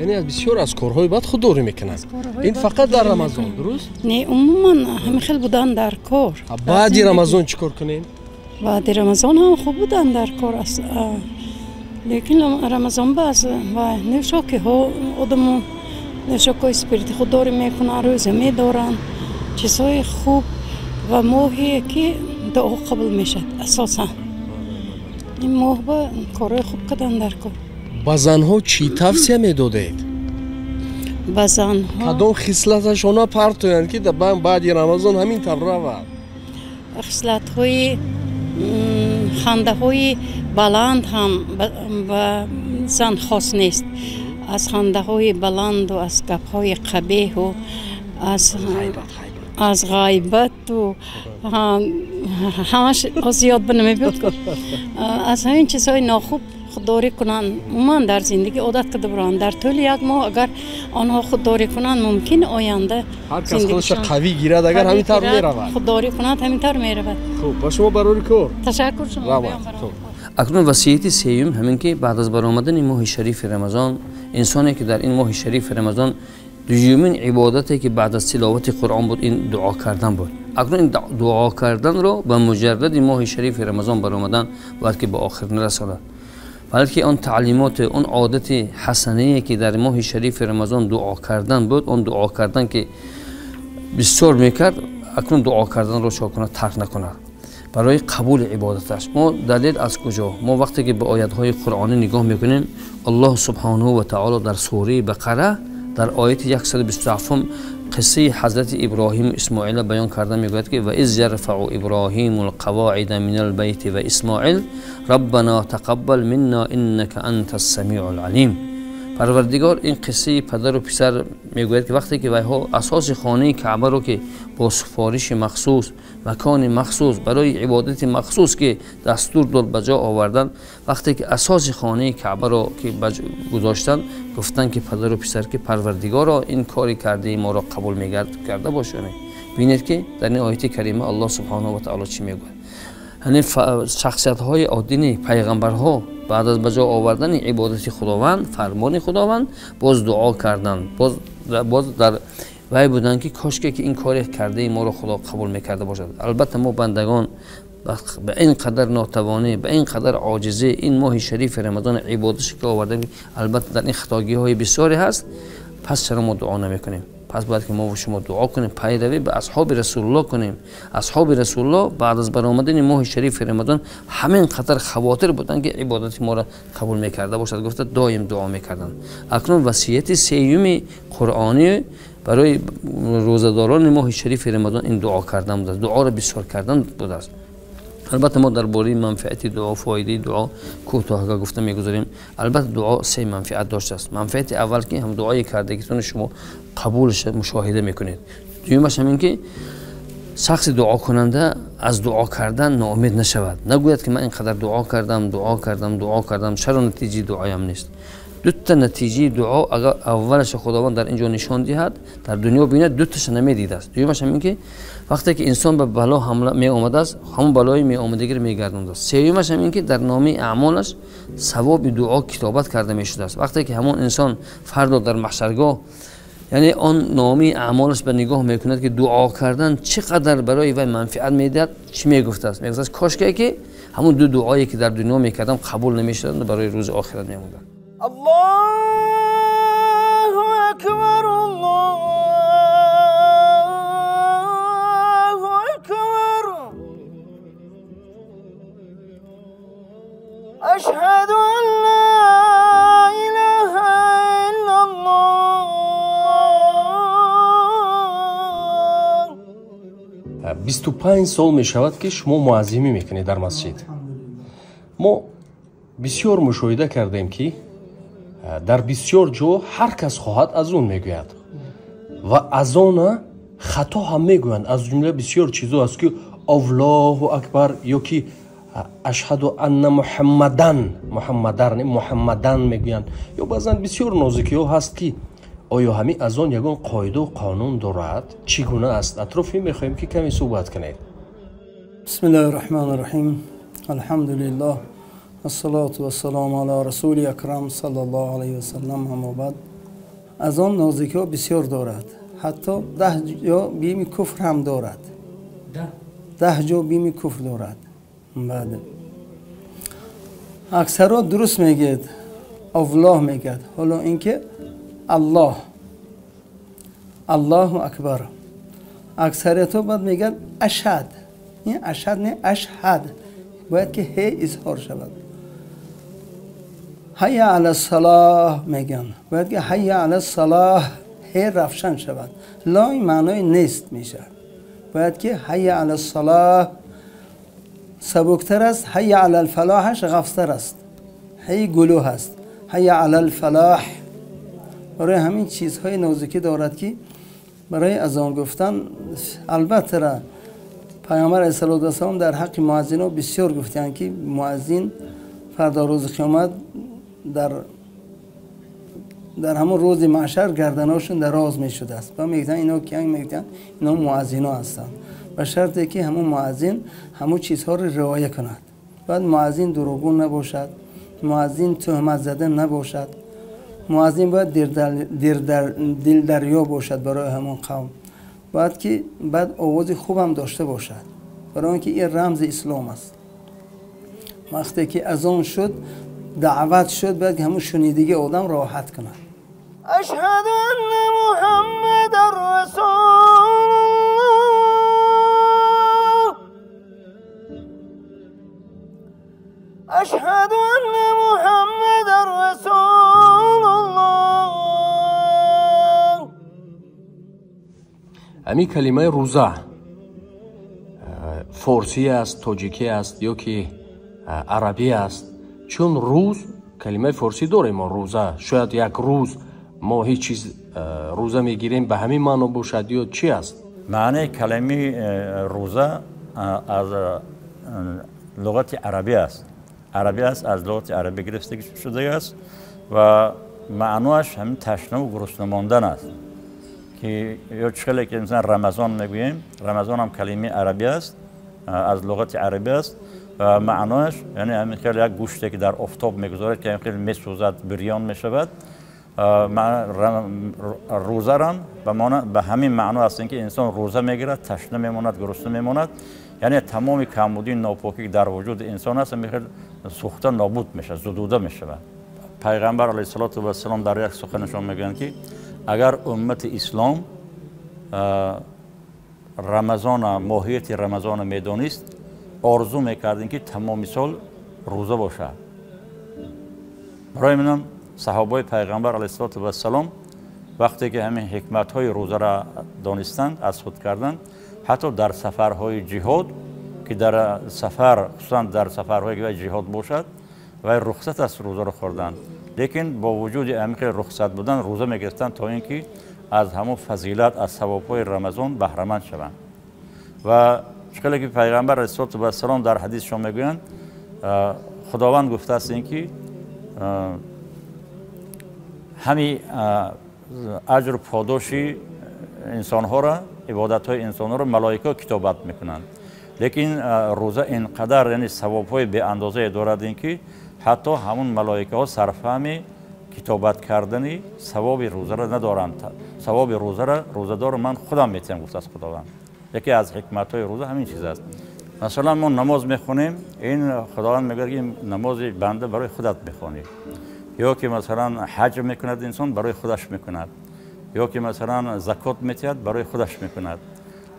یعنی از بسیار از کارهای بد خودداری میکنن. این فقط در رمضان درست؟ نه، عموما همه خیلی بودن در کار. بعد رمضان چیکار کنین؟ بعد رمضان هم خوب بودن در کار است. لیکن رمضان باز و نشو که ها آدمو نشو که اسپریت خودداری میکنن، روزه میدارن، چیزهای خوب و ماهی که دعا قبول میشد اساسا. این ماه با کارهای خوب کردن در کار. با زنها چی توصیه میدادید؟ با زنها کدام خصلتشون پرتوین که بعد رمضان همین طور رود؟ خصلت‌های خنده های بلند هم و زن خاص نیست. از خنده های بلند و از گپ های قبیح و از غیبت و همش زیاد بنمی بیاد از همین چیزهای ناخوب خودداری کنن. من در زندگی عادت کرده بران در طول یک ماه اگر آنها خودداری کنن ممکن آینده هر کس خودش قوی گیرد اگر همینطور میرود خودداری کنند همینطور میرود. خوب با شما برای کار تشکر شما. اکنون وصیت سیوم همین که بعد از برآمدن ماه شریف رمضان انسانی که در این ماه شریف رمضان دومین عبادتی که بعد از تلاوت قرآن بود این دعا کردن بود. اکنون این دعا کردن رو به مجرد ماه شریف رمضان برآمدن باید که به آخر نرساند، بلکه اون تعلیمات اون عادت حسنه که در ماه شریف رمضان دعا کردن بود، اون دعا کردن که بسیار میکرد اکنون دعا کردن رو چاکنه ترک نکنه برای قبول عبادتش. ما دلیل از کجا؟ ما وقتی که به آیات‌های قرآنی نگاه میکنیم الله سبحانه و تعالی در سوره بقره در آیت 127 قصه حضرت ابراهیم و اسماعیل بیان کرده میگوید که و اذ یرفع ابراهیم القواعد من البیت و اسماعیل ربنا تقبل منا انک انت السمیع العلیم. پروردگار این قصه پدر و پسر میگوید که وقتی که ویها اساس خانه کعبه رو که با سفارش مخصوص مکان مخصوص برای عبادت مخصوص که دستور داد به جا آوردن، وقتی که اساس خانه کعبه رو که گذاشتن گفتن که پدر و پسر که پروردگارا این کاری کرده ما را قبول کرده باشونه. ببینید که در این آیه کریمه الله سبحانه و تعالی چی میگوید. یعنی شخصیت های عادی پیغمبرها بعد از بجا آوردن عبادت خداوند فرمان خداوند باز دعا کردن، باز در وای بودن که کاش که این کاری کرده ما رو خدا قبول میکرده باشد. البته ما بندگان به این قدر ناتوانی به این قدر عاجزه این ماه شریف رمضان عبادتش که آورده البته در این خطاگی های بسیاری هست، پس چرا ما دعا نمیکنیم؟ پس باید که ما و شما دعا کنیم، پیروی به اصحاب رسول الله کنیم. اصحاب رسول الله بعد از برآمدن ماه شریف رمضان همین قدر خواطر بودن که عبادت ما را قبول میکرده باشد، گفته دائم دعا میکردن. اکنون وصیت سیوم قرآنی برای روزداران ماه شریف رمضان این دعا کردن بود، دعا را بسیار کردن بود است. البته ما درباره منفعت دعا فایده دعا کوتاه گفته میگذاریم. البته دعا سه منفعت داشته است. منفعت اول که هم دعای کردگیتون شما قبولش مشاهده میکنید. دومش همین که شخص دعا کننده از دعا کردن ناامید نشود، نگوید که من اینقدر دعا کردم چرا نتیجه دعایم نیست. دو تا نتیجه دعا اگر اولش خداوند در اینجا نشان دهد در دنیا ببیند دو تاش نمیدیده است. دومش همین که وقتی که انسان به بلا حمله می آمده است همون بلای می آمدگی رو میگردونده است. سومش همین که در نامه اعمالش ثواب دعا کتابت کرده می شده است. وقتی که همون انسان فردا در محشرگاه یعنی آن نامه اعمالش به نگاه میکند که دعا کردن چقدر برای وی منفعت میدهد، چی میگفته است؟ میگفته است کاش که همون دو دعایی که در دنیا میکردم قبول نمیشدند برای روز آخرت میموندند. الله اکبر الله اکبر اشهد ان لا اله الا الله. 25 سال می شود که شما معظمی میکنید در مسجد. ما بسیار مشاهده کردیم که در بسیار جا هر کس خواهد از اون میگوید و از آن خطا هم میگویند. از جمله بسیار چیزا است که الله اکبر یا که اشهد ان محمدن میگویند، یا بعضا بسیار نازکی ها هست که آیا همین از آن یگان قاعده و قانون دارد؟ چگونه است؟ اطرافی میخوایم که کمی صحبت کنید. بسم الله الرحمن الرحیم. الحمد لله الصلاة والسلام علی رسول اکرم صلی الله علیه و سلم. اما بعد از آن نازکی ها بسیار دارد، حتی 10 جا بیم کفر هم دارد. 10 جا بیم کفر دارد. بعد اکثرا درست میگید الله میگید، حالا اینکه الله اکبر اکثریت ها باید میگن اشهد. این اشهد نه اشهد، باید که هی اظهار شود. حی علی الصلاح میگن، باید که حی علی الصلاح هی رفشن شود. لا این معنای نیست میشه، باید که حی علی الصلاح سبکتر است، حی علی الفلاحش غفستر است. حی گلو هست، حی علی الفلاح برای همین چیزهای نازکی دارد که برای اذان گفتن. البته را پیامبر علیه السلام در حق مؤذنان بسیار گفتند که مؤذن فردا روز قیامت در همون روز محشر گردناشون دراز می شده است و میگن اینا کیان؟ میگن اینا مؤذنا هستند و شرطی که همون مؤذن همون چیزها رو رعایت کند. بعد مؤذن دروغگو نباشد، مؤذن تهمت زده نباشد، مؤذن باید دل دریا باشد برای همون قوم. بعد آواز خوب هم داشته باشد، برای اینکه این رمز اسلام است. وقتی که اذان شد دعوت شد باید همون شنیدگی آدم راحت کند. اشهد ان محمد رسول الله اشهد ان محمد رسول الله. امی کلمه روزه فارسی است، تاجیکی است یا که عربی است. چون روز کلمه فارسی داریم ما روزه، شاید یک روز ما هیچ چیز روزه میگیریم به همین معنا باشد یا چی است؟ معنی کلمه روزه از لغت عربی است. از لغت عربی گرفته شده است و معناش همین تشنه و گرسنه ماندن است که یا چخیلی که مثلا رمضان میگوییم، رمضان هم کلمه عربی است، از لغت عربی است و معناش یعنی همین خیلی یک گوشتی که در آفتاب میگذارد که خیلی میسوزد، بریان میشود. روزه هم به همین معنا است که انسان روزه میگیرد، تشنه میماند، گرسنه میماند، یعنی تمام کمبودی ناپاکی که در وجود انسان است میخواد سوخته نابود میشه، زدوده میشه. پیغمبر علیه السلام در یک سخنشان میگن که اگر امت اسلام رمضان، ماهیت رمضان میدانست، آرزو میکردین که تمام سال روزه باشه. برای منم صحابه پیغمبر علیه السلام وقتی که همین حکمت های روزه را دانستند، از خود کردند، حتی در سفرهای جهاد که در سفر، خصوصا در سفرهای که جهاد باشد و رخصت از روزه را خوردند، لیکن با وجود عمیق رخصت بودن روزه میگرفتند تا اینکه از همون فضیلت، از ثواب‌های رمضان بهره مند شوند. و چقدر که پیغمبر علیه السلام در حدیثشون میگویند خداوند گفته است اینکه همین اجر و پاداشی انسان‌ها را، عبادت‌های انسان‌ها را ملائکه کتابت میکنند، لیکن روزه اینقدر یعنی ثواب‌های به اندازه دارد اینکه حتی همون ملائکه ها سرفهم کتابت کردن ثواب روزه را ندارند. ثواب روزه را روزه‌دار من خودم میتونم گفت از خداوند. یکی از حکمت‌های روزه همین چیز است. مثلا ما نماز میخونیم، این خداوند میگه که نماز بنده برای خودت میخونی، یا که مثلا حج میکند انسان برای خودش میکند، یا که مثلا زکات میتید برای خودش میکند،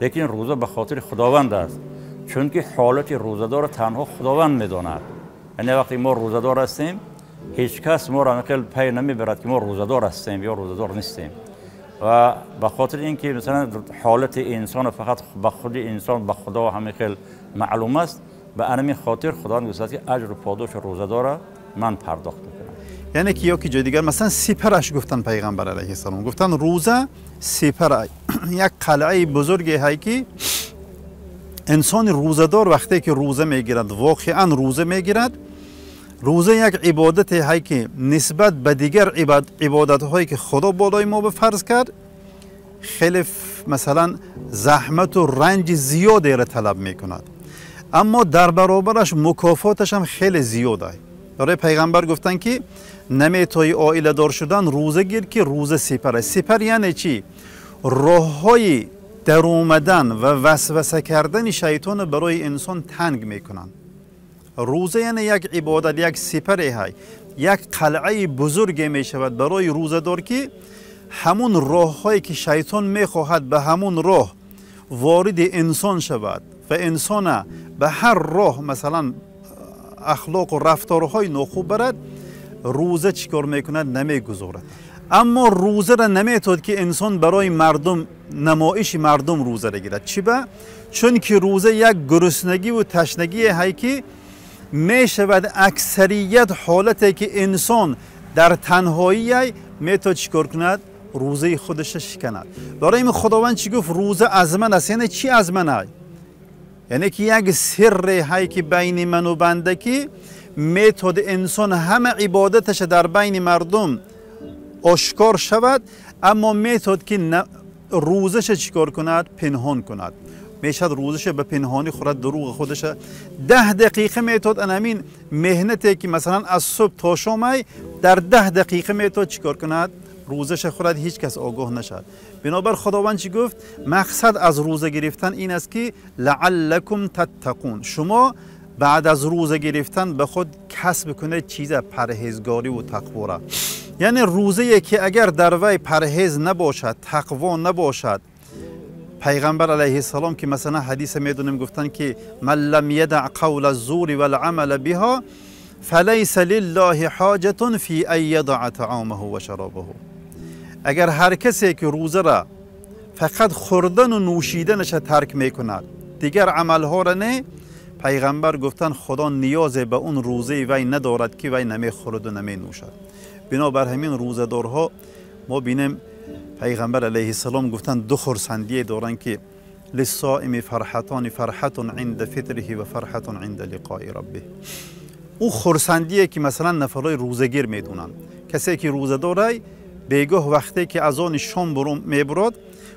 لیکن روزه به خاطر خداوند است، چون که حالت روزه‌دار تنها خداوند میداند. یعنی وقتی ما روزه‌دار هستیم هیچ کس ما را خیلی پی نمیبرد که ما روزه‌دار هستیم یا روزه‌دار نیستیم. و به خاطر اینکه مثلا حالت انسان فقط به خود انسان به خدا همین خیلی معلوم است، به همین خاطر خدا میگوید که اجر و پاداش روزه‌دار را من پرداخت میکنم. یعنی که یا که جای دیگر مثلا سپرش گفتن پیغمبر علیه السلام، گفتن روزه سپر، یک قلعه بزرگی هایی که انسان روزه‌دار وقتی که روزه میگیرد، واقعا روزه میگیرد، روزه یک عبادت هایی که نسبت به دیگر عبادت هایی که خدا بالای ما به فرض کرد خیلی مثلا زحمت و رنج زیادی را طلب میکند، اما در برابرش مکافاتش هم خیلی زیاده. برای پیغمبر گفتن که نمیتوی عائله دار شدن روزه گیر که روزه سپر است. سپر یعنی چی؟ راه های در اومدن و وسوسه کردن شیطان برای انسان تنگ میکنند. روزه یعنی یک عبادت، یک سپر های، یک قلعه بزرگ می شود برای روزه دار که همون راه هایی که شیطان میخواهد به همون راه وارد انسان شود و انسان به هر راه مثلا اخلاق و رفتارهای ناخوب برد، روزه چیکار میکند؟ نمیگذارد. اما روزه را نمیتود که انسان برای مردم، نمایش مردم روزه را گیرد. چی به؟ چون که روزه یک گرسنگی و تشنگی هایی که میشود اکثریت حالتی که انسان در تنهایی میتونه چیکار کند؟ روزه خودش شکند. برای این خداوند چی گفت؟ روزه از من است. یعنی چی از من است؟ یعنی که یک سر هایی که بین من و بنده که میتونه انسان همه عبادتش در بین مردم آشکار شود، اما میتونه که روزش چیکار کند؟ پنهان کند. میشد روزش به پنهانی خورد، دروغ خودش 10 دقیقه میتود همین مهنتی که مثلا از صبح تا شام در 10 دقیقه میتود چیکار کند؟ روزش خورد، هیچ کس آگاه نشد. بنابر خداوند چی گفت؟ مقصد از روزه گرفتن این است که لعلکم تتقون، شما بعد از روزه گرفتن به خود کسب کنید چیز پرهیزگاری و تقوا را. یعنی روزه که اگر در وی پرهیز نباشد، تقوا نباشد، پیغمبر علیه السلام که مثلا حدیث میدونیم گفتن که من لم یدع قول الزور والعمل بها فلیس لله حاجة فی ان یدع طعامه و شرابه. اگر هر کسی که روزه را فقط خوردن و نوشیدنش ترک میکند، دیگر عملها را نه، پیغمبر گفتن خدا نیاز به اون روزه وی ندارد که وی نمیخورد و نمی نوشد. بنابر همین روزه‌دارها ما بینیم پیغمبر علیه السلام گفتن 2 خرسندی دارن که للصائم فرحتان، فرحة عند فطره و فرحة عند لقاء ربه. او خرسندیه که مثلا نفرای روزگیر میدونن. کسی که روزه داره بیگاه وقتی که از آن شام برون میبرد،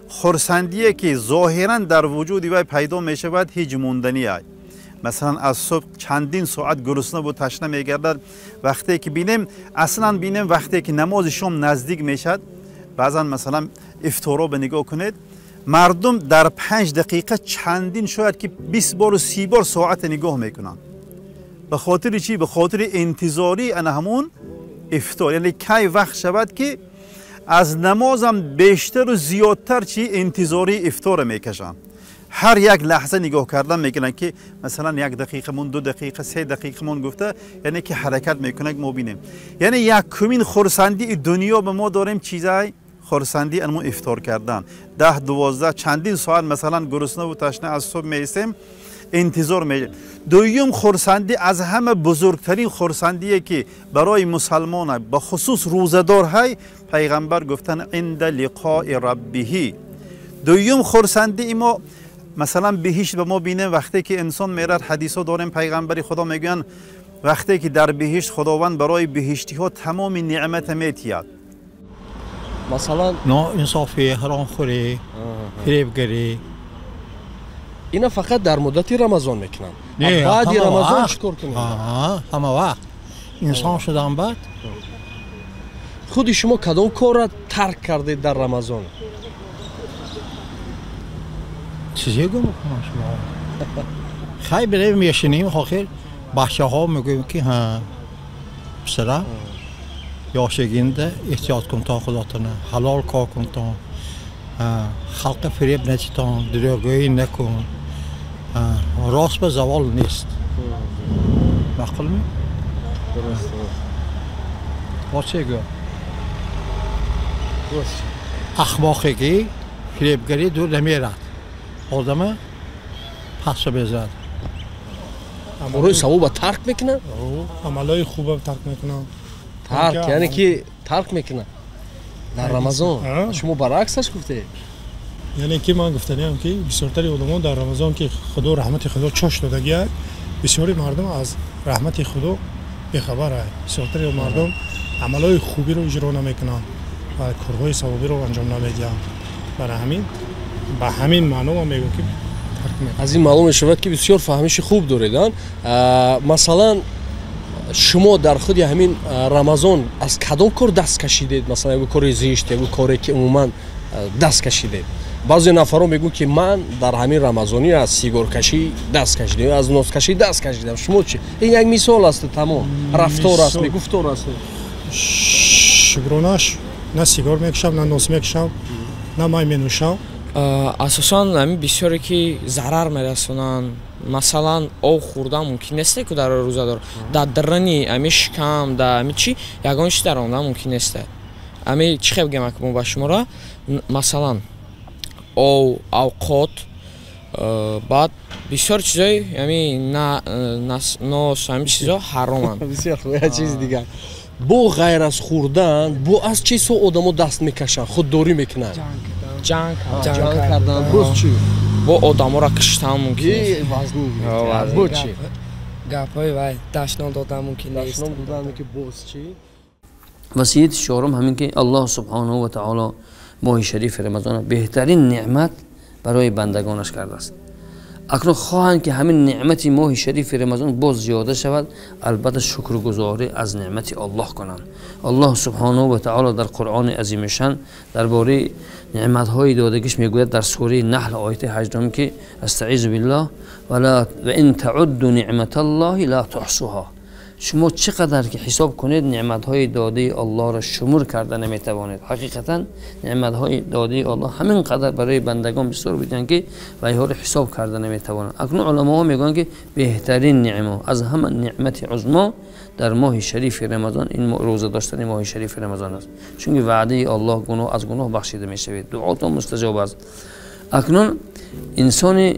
خرسندیه که ظاهرا در وجود وی پیدا میشود هیچ موندنی ای. مثلا از صبح چندین ساعت گرسنه و تشنه میگردد، وقتی که بینیم اصلا بینیم وقتی که نماز شام نزدیک میشد، بعضا مثلا افطارا به نگاه کنید، مردم در 5 دقیقه چندین شاید که 20 بار و 30 بار ساعت نگاه میکنن. به خاطر چی؟ به خاطر انتظاری ان همون افطار. یعنی کی وقت شود که از نمازم بیشتر و زیادتر چی انتظاری افطار میکشن. هر یک لحظه نگاه کردن میکنن که مثلا 1 دقیقه مون، 2 دقیقه، 3 دقیقه مون گفته، یعنی که حرکت میکنه ما بینیم. یعنی یک کمین خرسندی دنیا به ما داریم چیزای خرسندی انمو افطار کردن. 10 12 چندین ساعت مثلا گرسنه و تشنه از صبح میسیم انتظار میشه. دوم خرسندی از همه بزرگترین خرسندیه که برای مسلمان به خصوص روزه‌دار های پیغمبر گفتن عند لقاء ربه. دوم خرسندی ما مثلا بهشت به ما بینیم وقتی که انسان میره، حدیثا داریم پیغمبری خدا میگن وقتی که در بهشت خداوند برای بهشتی ها تمام نعمت میتید. مثلا ناانصافی، حرام خوری، فریبگری، اینا فقط در مدت رمضان میکنن. نه بعد رمضان وقت. چیکار کنن؟ همه وقت انسان شدن بعد. خود شما کدام کار را ترک کردید در رمضان؟ چیزی گم کنم شما خیلی برای میشنیم آخر بچه ها میگویم که ها بسرا یاشگینده احتیاط کن تا خداتونه، حلال کار کن تا، خلق فریب نچتان، دروغگویی نکن، راست به زوال نیست. معقول می؟ درست. با چه گو؟ اخلاقی فریبگری دور نمیرد. آدم پس بزد. روی ثواب ترک میکنه؟ عملای خوب ترک میکنه. ترک یعنی که ترک میکنه در رمضان. شما برعکسش گفته؟ یعنی که من گفتنیم که بسیارتری علما در رمضان که خدا رحمت خدا چاش دادگی است، بسیاری مردم از رحمت خدا بیخبر است. بسیارتری مردم عملای خوبی رو اجرا نمیکنن و کارهای ثوابی رو انجام نمیدن. برای همین به همین معنا ما میگم که از این معلوم شود که بسیار فهمش خوب داریدن. مثلا شما در خود همین رمضان از کدام کار دست کشیدید؟ مثلا یک کار زشت یا یک کاری که عموما دست کشیدید؟ بعضی نفرها میگن که من در همین رمضانی از سیگار کشی دست کشیدم، از نوز کشی دست کشیدم. شما چی؟ این یک مثال است، تمام رفتار است، گفتار است. شکرانش نه سیگار میکشم، نه نوز میکشم، نه مای مینوشم. اساساً همین بسیاری که ضرر میرسونن. مثلا او خوردن ممکن نیست که در روزه‌دار در درنی امیش کم در امی چی یگانش در آن ممکن نیست. امی چی خیلی بگم که با شما را مثلا او اوقات بعد بسیار چیزای یعنی نه همین چیزا حرامن. بسیار خوب. چیز دیگه бо ғайр аз хӯрдан бо аз чӣ со одамо даст мекашанд худдорӣ мекунанд ҷанг кардан боз чӣ бо одаморо киштан мумкин бо чӣ гапҳои вай дашнон додан мумкин нест боз чӣ васият чорум ҳамин ки аллоҳ субҳанаҳу ва таоло моҳи шарифи рамазона беҳтарин неъмат барои бандагонаш кардааст. акнун хоҳанд ки ҳамин неъмати моҳи шарифи рамазон боз зиёда шавад, албатта шукргузорӣ аз неъмати аллоҳ кунанд. аллоҳ субҳанаҳу ва таоло дар қуръони азимишан дар бораи неъматҳои додагиш мегӯяд дар сураи наҳл ояти 8 ки астаъизу биллоҳ ва ин таудду ниъматаллоҳи ла туҳсуҳо. шумо чӣ қадар ки ҳисоб кунед неъматҳои додаи Аллоҳро шумур карда наметавонед. ҳақиқатан неъматҳои додаи Аллоҳ ҳамин қадар барои бандагон бисёр буданд ки вайҳоро ҳисоб карда наметавонанд. акнун уламоҳо мегӯянд ки беҳтарин неъмо аз ҳама неъмати узмо дар моҳи шарифи рамазон ин рӯза доштани моҳи шарифи рамазон аст. чунки ваъдаи Аллоҳ аз гуноҳ бахшида мешавед, дуотон мустаҷоб аст. акнун инсони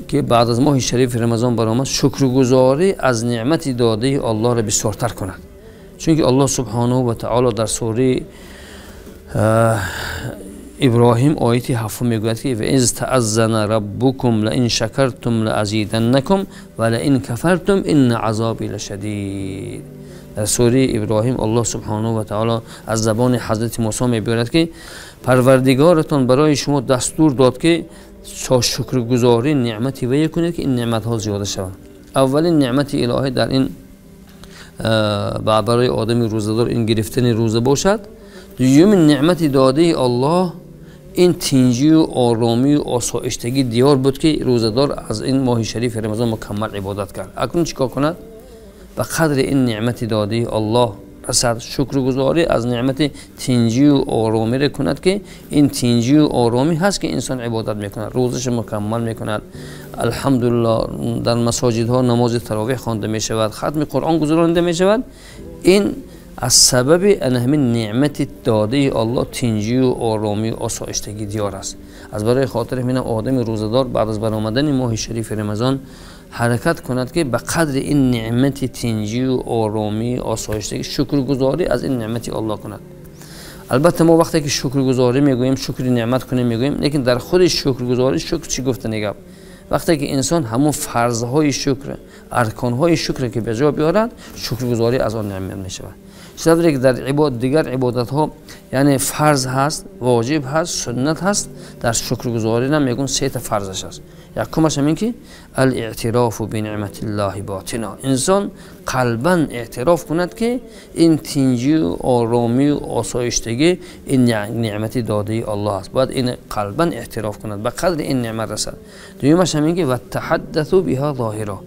که بعد از ماه شریف رمضان برآمد شکرگزاری از نعمت داده الله را بسیارتر کند. چون که الله سبحانه و تعالی در سوره ابراهیم آیه 7 میگوید که و اذ تأذن ربکم لئن شکرتم لأزیدنکم ولئن کفرتم ان عذابی لشدید. در سوره ابراهیم الله سبحانه و تعالی از زبان حضرت موسی میگوید که پروردگارتان برای شما دستور داد که شکرگزاری نعمتی وی کنید که این نعمت ها زیاده شوند. اولین نعمت الهی در این برای آدمی روزه‌دار این گرفتن روزه باشد. دومین نعمت داده الله این تنجی و آرامی و آسایشتگی دیار بود که روزه‌دار از این ماه شریف رمضان مکمل عبادت کرد. اکنون چیکار کند؟ به قدر این نعمت داده الله رسد شکرگزاری از نعمت تنجی و آرامی را کند که این تنجی و آرامی هست که انسان عبادت میکند، روزش مکمل میکند. الحمدلله در مساجد ها نماز تراویح خوانده میشود، ختم قرآن گذرانده میشود. این از سبب ان همین نعمت داده الله تنجی و آرامی و آسایشتگی دیار است. از برای خاطر همین آدم روزه‌دار بعد از برآمدن ماه شریف رمضان حرکت کند که به قدر این نعمت تنجی و آرامی آسایشتگی شکرگزاری از این نعمت الله کند. البته ما وقتی که شکرگزاری میگوییم شکر نعمت کنیم میگوییم، لیکن در خود شکرگزاری شکر چی گفته نگم؟ وقتی که انسان همون فرضهای شکر، ارکانهای شکر که به جا بیارد، شکرگزاری از آن نعمت میشود. چرا که در دیگر عبادت ها یعنی فرض هست، واجب هست، سنت هست، در شکرگزاری هم میگن 3 تا فرضش هست. یکمش همین که الاعتراف بنعمت الله باطنا، انسان قلبا اعتراف کند که این تنجی و آرامی و آسایشتگی این نعمت داده الله است، باید این قلبا اعتراف کند، به قدر این نعمت رسد. دومش همین که والتحدث بها ظاهرا،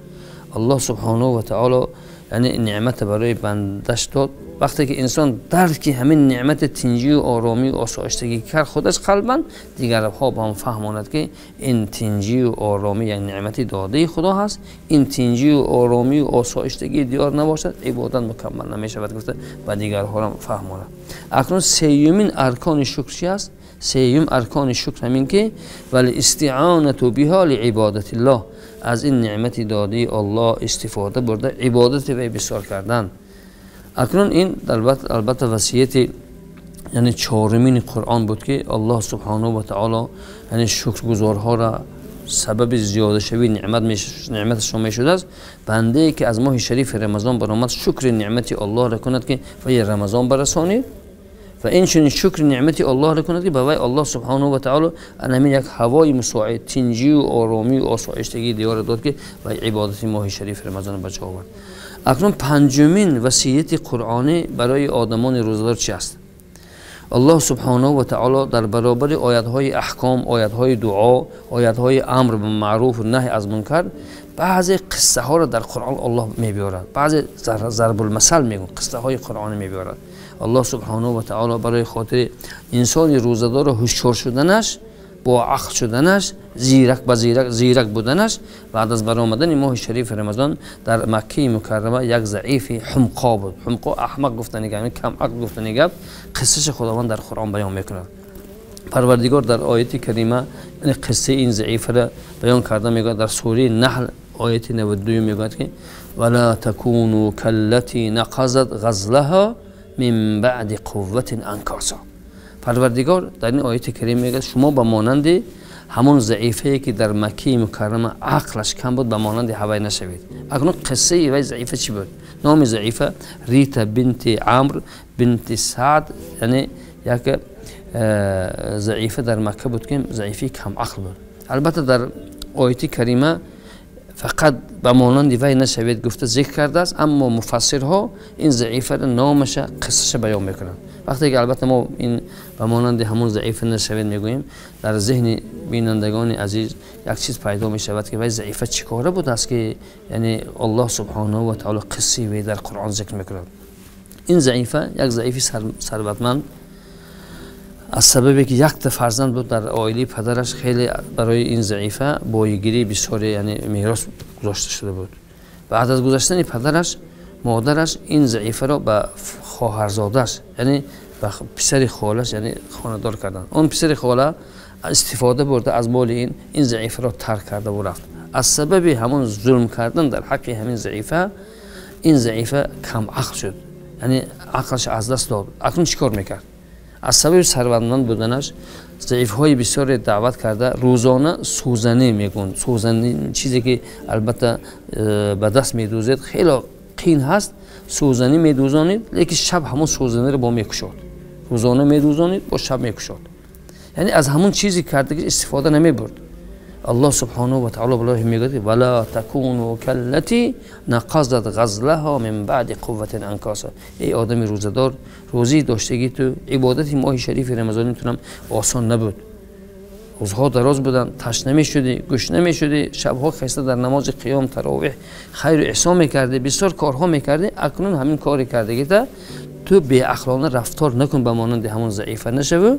الله سبحانه و تعالی یعنی نعمت برای بندش داد. وقتی که انسان درک همین نعمت تنجی و آرامی و آسایشتگی کرد خودش قلبا، دیگرها با هم فهماند که این تنجی و آرامی یک نعمت داده خدا هست. این تنجی و آرامی و آسایشتگی دیار نباشد عبادت مکمل نمیشود گفته و دیگرها هم فهماند. اکنون سیومین ارکان شکر چی است؟ سیوم ارکان شکر همین که ولی استعانت بها لعبادت الله، از این نعمت داده الله استفاده برده عبادت وی بسیار کردن. اکنون این البته وصیت یعنی 4مین قرآن بود که الله سبحانه و تعالی یعنی شکرگزارها را سبب زیاده شوی نعمتشان میشده است. بنده که از ماه شریف رمضان برآمد شکر نعمت الله را کند که وی رمضان برسانید و این چنین شکر نعمت الله را کند که به وی الله سبحانه و تعالی همین یک هوای مساعد تنجی و آرامی و آسایشتگی دیار داد که وی عبادت ماه شریف رمضان به جا آورد. اکنون 5مین وصیت قرآنی برای آدمان روزدار چی است؟ الله سبحانه و تعالی در برابر آیات‌های احکام، آیات‌های دعا، آیات‌های امر به معروف و نهی از منکر بعضی قصه ها را در قرآن الله می‌بیارد. بعضی ضرب المثل میگن، قصه های قرآنی می‌بیارد. الله سبحانه و تعالی برای خاطر انسان روزدار و هوشیار شدنش، با عقل شدنش، زیرک بودنش، بعد از برآمدن ماه شریف رمضان در مکه مکرمه یک ضعیف حمقا بود. حمقا احمق گفتن نگم، کم عقل گفتن نگم. قصهش خداوند در قرآن بیان میکنه. پروردگار در آیه کریمه این قصه این ضعیف را بیان کرده، میگه در سوره نحل آیه 92 میگه که ولا تكونوا كالتي نقضت غزلها من بعد قوة انکاسا. پروردگار در این آیت کریم میگه شما به مانند همون ضعیفه که در مکه مکرمه عقلش کم بود به مانند هوای نشوید. اکنون قصه وی ضعیفه چی بود؟ نام ضعیفه ریتا بنت عمرو بنت سعد، یعنی یک ضعیفه در مکه بود که ضعیفی کم عقل بود. البته در آیت کریمه فقط به مانند وی نشوید گفته ذکر کرده است، اما مفسرها این ضعیفه را نامش قصهش بیان میکنند. وقتی که البته ما این به مانند همون ضعیفه نشوید میگوییم، در ذهن بینندگان عزیز یک چیز پیدا می شود که وی ضعیفه چیکاره بود است که یعنی الله سبحانه و تعالی قصه وی در قرآن ذکر میکند. این ضعیفه یک ضعیفی ثروتمند از سببی که یک تا فرزند بود در عائله پدرش، خیلی برای این ضعیفه بایگیری بسیار یعنی میراث گذاشته شده بود. بعد از گذشتن پدرش مادرش این ضعیفه را به خواهرزادش یعنی به پسر خالش یعنی خانه‌دار کردند. اون پسر خاله استفاده برده از مال این ضعیفه را ترک کرده و رفت. از سبب همون ظلم کردن در حق همین ضعیفه، این ضعیفه کم عقل شد، یعنی عقلش از دست داد. اکنون چیکار میکرد؟ از سبب ثروتمند بودنش ضعیف‌های بسیار دعوت کرده، روزانه سوزنی میگن. سوزنی چیزی که البته به دست میدوزید خیلی قین هست، سوزنی میدوزانید لیکن شب همون سوزنی رو با میکشاد. روزانه میدوزانید با شب میکشاد، یعنی از همون چیزی کرده که استفاده نمیبرد. الله سبحانه و تعالی بالله میگه ولا تکونوا کالتی نقضت غزلها من بعد قوة انکاسا. ای آدم روزدار، روزی داشتگی تو عبادت ماه شریف رمضان میتونم آسان نبود. روزها دراز بودن، تشنه میشدی، گشنه میشدی، شبها خسته در نماز قیام تراویح خیر و احسان میکردی، بسیار کارها میکردی. اکنون همین کاری کردگی تو بی اخلاقانه رفتار نکن، به مانند همون ضعیفه نشو.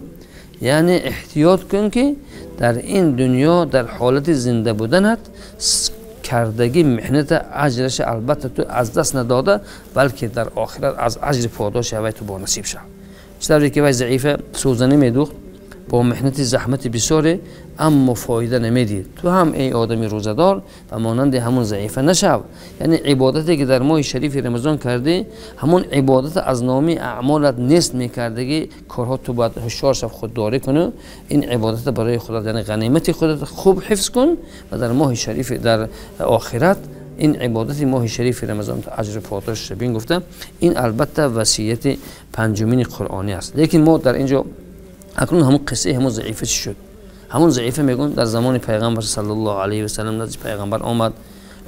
یعنی احتیاط کن که در این دنیا در حالت زنده بودنت کردگی محنت اجرش البته تو از دست نداده، بلکه در آخرت از اجر پاداش اوی تو با نصیب شد. چطوری که وی ضعیفه سوزنی میدوخت با محنت زحمت بسیاره اما فایده نمیدید. تو هم ای آدمی روزدار و مانند همون ضعیفه نشو. یعنی عبادتی که در ماه شریف رمضان کردی همون عبادت از نامی اعمالت نیست میکردگی، کارها تو باید هوشیار شو، خودداری کنه. این عبادت برای خودت یعنی غنیمت خودت خوب حفظ کن و در ماه شریف در آخرت این عبادت ماه شریف رمضان تا اجر پاداش بین گفته. این البته وصیت پنجمین قرآنی است. لیکن ما در اینجا اکنون همون قصه همون ضعیفه چی شد؟ همون ضعیفه میگن در زمان پیغمبر صلی الله علیه و سلم نزد پیغمبر آمد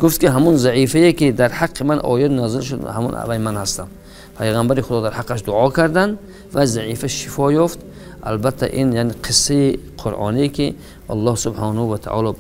گفت که همون ضعیفه که در حق من آیات نازل شد همون اوی من هستم. پیغمبر خدا در حقش دعا کردن و ضعیفه شفا یافت. البته این یعنی قصه قرآنی که الله سبحانه و تعالی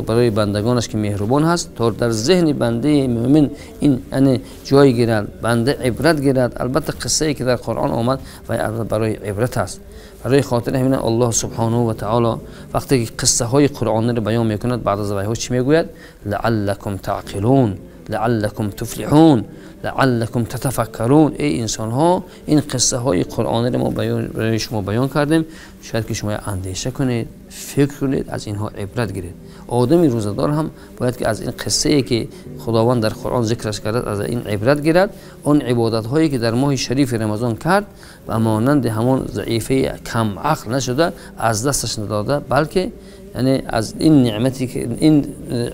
برای بندگانش که مهربان هست تا در ذهن بنده مؤمن این یعنی جای گیرد، بنده عبرت گیرد. البته قصه ای که در قرآن آمد و برای عبرت است. برای خاطر همین الله سبحانه و تعالی وقتی که قصه های قرآنی رو بیان میکند بعد از وحی چی میگوید؟ لعلکم تعقلون لعلکم تفلحون لعلکم تتفکرون. ای انسان ها این قصه های قرآنی رو ما برای شما بیان کردیم، شاید که شما اندیشه کنید، فکر کنید، از اینها عبرت گیرید. آدمی روزدار هم باید که از این قصه ای که خداوند در قرآن ذکرش کرد از این عبرت گیرد. اون عبادت هایی که در ماه شریف رمضان کرد و مانند همون ضعیفه کم عقل نشده، از دستش نداده، بلکه یعنی از این نعمتی که این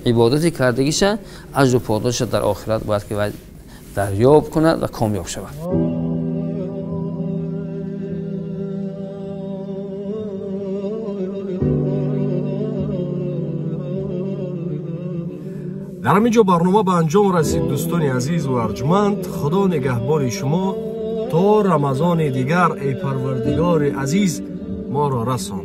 عبادتی کردگیشه اجر و پاداش در آخرت باید که دریاب کند و کامیاب شود. در همینجا برنامه به انجام رسید. دوستان عزیز و ارجمند، خدا نگهبان شما تا رمضان دیگر. ای پروردگار عزیز ما را رسان.